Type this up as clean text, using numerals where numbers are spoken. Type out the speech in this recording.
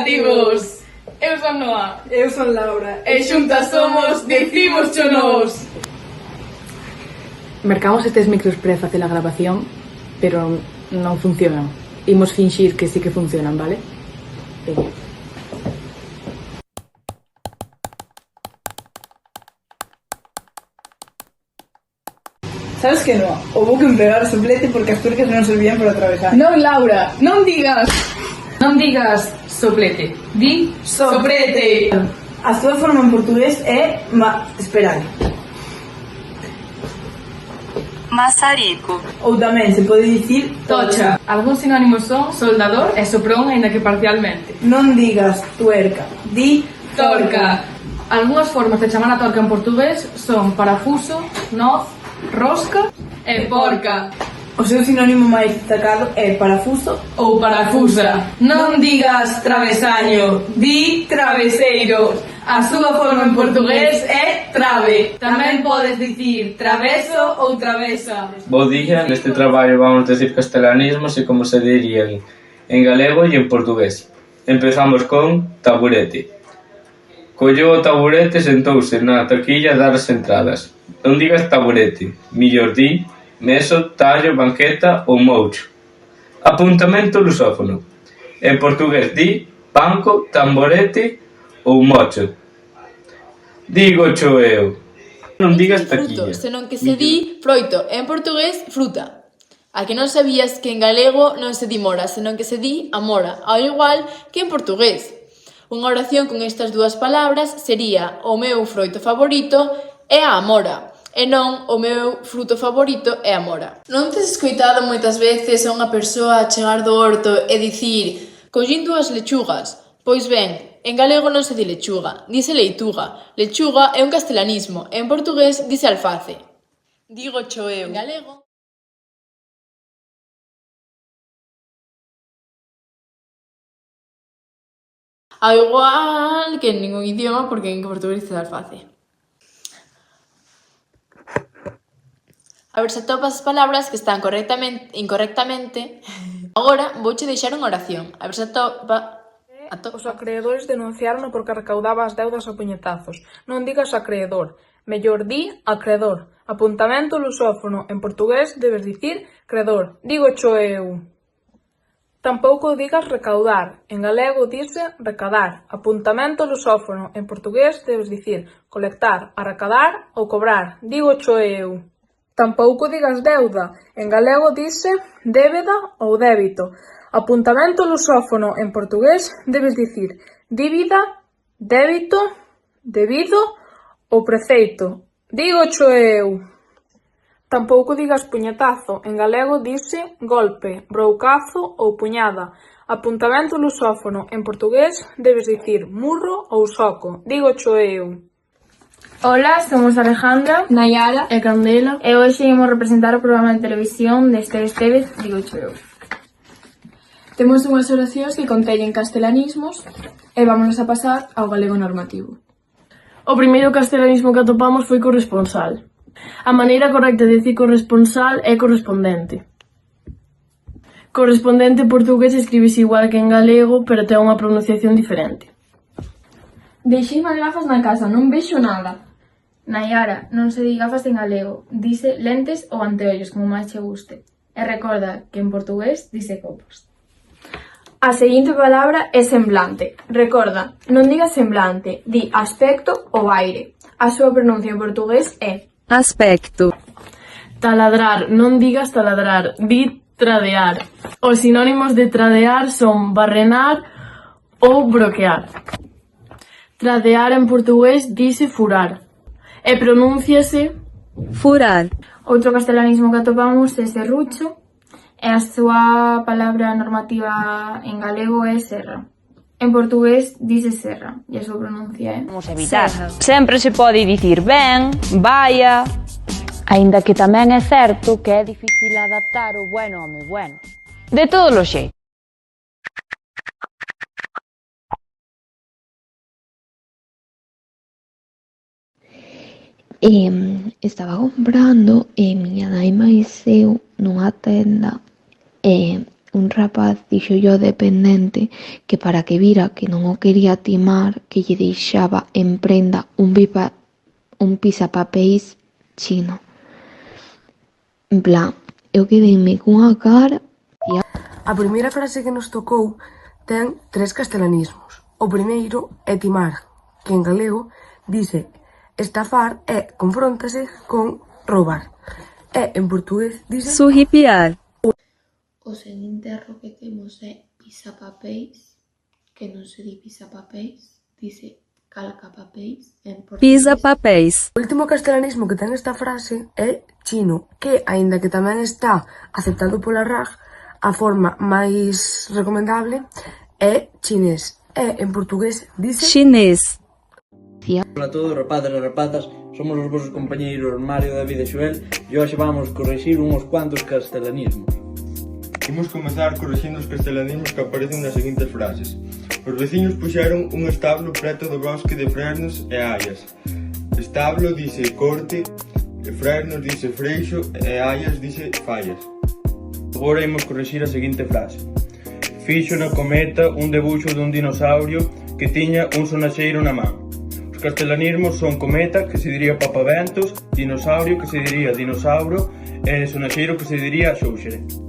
informativos. Eu son Noa. Eu son Laura. E xuntas somos Decimos Chonós. Mercamos estes micros para facer a grabación, pero non funcionan. Imos finxir que sí que funcionan, vale? Veña. Sabes que no? Houbo que empregar o soplete porque as tuercas non servían para atravesar. Non, Laura, non digas soplete. Di soprete. A súa forma en portugués é esperar. Maçarico. Ou tamén se pode dicir Tocha. Algúns sinónimos son soldador e soprón, aínda que parcialmente. non digas tuerca, di Torca. Algúas formas de chamar a torca en portugués son parafuso, noz, rosca e porca. O seu sinónimo máis destacado é parafuso Ou parafusa. Non digas travesaño, di traveseiro. A súa forma en portugués é trave. Tamén podes dicir traveso ou travesa. Bo día, neste traballo vamos decir castelanismos e como se dirían en galego e en portugués. Empezamos con taburete. Colleu o taburete e sentouse na taquilla a dar as entradas. Non digas taburete, millor di meso, tallo, banqueta ou moucho. Apuntamento lusófono. En portugués di banco, tamborete ou mocho. Digo cho eu. Non digas taquilla. Fruto, senón que se di froito, en portugués fruta. A que non sabías que en galego non se di mora, senón que se di amora, ao igual que en portugués. Unha oración con estas dúas palabras sería o meu froito favorito é a amora. E non o meu fruto favorito é a mora. Non tes escoitado moitas veces a unha persoa chegar do horto e dicir collín dúas lechugas? Pois ben, en galego non se di lechuga, dice leituga. Lechuga é un castelanismo, en portugués dice alface. Digo cho eu. En galego ao igual que en ningún idioma, porque en portugués dice alface. A ver se atopas as palabras que están incorrectamente. Agora vouche deixar unha oración. A ver se atopa... Os acreedores denunciaron porque recaudaba as deudas a puñetazos. Non digas acreedor, mellor di acredor. Apuntamento lusófono. En portugués debes dicir credor. Digo cho eu. Tampouco digas recaudar. En galego dice recadar. Apuntamento lusófono. En portugués debes dicir colectar, arrecadar ou cobrar. Digo cho eu. Tampouco digas deuda. En galego dice débeda ou débito. Apuntamento lusófono. En portugués debes dicir dívida, débito, debido ou preceito. Digo cho eu. Tampouco digas puñetazo. En galego dice golpe, broucazo ou puñada. Apuntamento lusófono. En portugués debes dicir murro ou soco. Digo cho eu. Ola, somos Alejandra, Nayara e Candela e hoxe imos representar o programa de televisión de Estevez, digo cho eu. Temos unhas oracións que conteñen castelanismos e vámonos a pasar ao galego normativo. O primeiro castelanismo que atopamos foi corresponsal. A maneira correcta de dicir corresponsal é correspondente. Correspondente en portugués escribise igual que en galego, pero ten unha pronunciación diferente. Deixei as gafas na casa, non vexo nada. Nayara, non se di gafas en galego, dice lentes ou anteollos, como máis che guste. E recorda que en portugués dice copos. A seguinte palabra é semblante. Recorda, non digas semblante, di aspecto ou aire. A súa pronuncia en portugués é aspecto. Taladrar, non digas taladrar, di tradear. Os sinónimos de tradear son barrenar ou broquear. Tradear en portugués dice furar e pronúnciase furar. Outro castelanismo que atopamos é serrucho e a súa palabra normativa en galego é serra. En portugués dice serra e a súa pronuncia é Vamos evitar. Sempre se pode dicir ben, vaya, aínda que tamén é certo que é difícil adaptar o bueno ao moi bueno. De todos os xeitos. Estaba comprando miña nai máis eu nunha tenda un rapaz díxolle ao dependente que para que vira que non o quería timar, que lle deixaba en prenda un pisapapéis chino. En plan, eu quedeime cunha cara e... A primeira frase que nos tocou ten 3 castelanismos. O primeiro é timar, que en galego dice estafar e confróntase con roubar. E en portugués dice... Surripiar. O seguinte erro que temos é pisapapéis, que non se di pisapapéis, dice calcapapéis en portugués. Pisa-papéis. O último castelanismo que ten esta frase é chino, que, aínda que tamén está aceptado pola RAG, a forma máis recomendable é chinés. E en portugués dice... Chinés. Hola a todos, rapazas e rapazas, somos os vosos compañeiros Mario, David e Xoel e hoxe vamos corrixir uns cuantos castelanismos. Imos comezar corrixindo os castelanismos que aparecen nas seguintes frases. Os veciños puxeron un establo preto do bosque de Fresnos e Aias. Establo dice corte, Fresnos dice freixo e Aias dice fallas. Agora imos corrixir a seguinte frase. Fixo na cometa un debuxo dun dinosaurio que tiña un sonaxeiro na man. Os castelanismos son cometa, que se diría papaventos, dinosaurio, que se diría dinosauro, e sonaxeiro, que se diría xóuxere.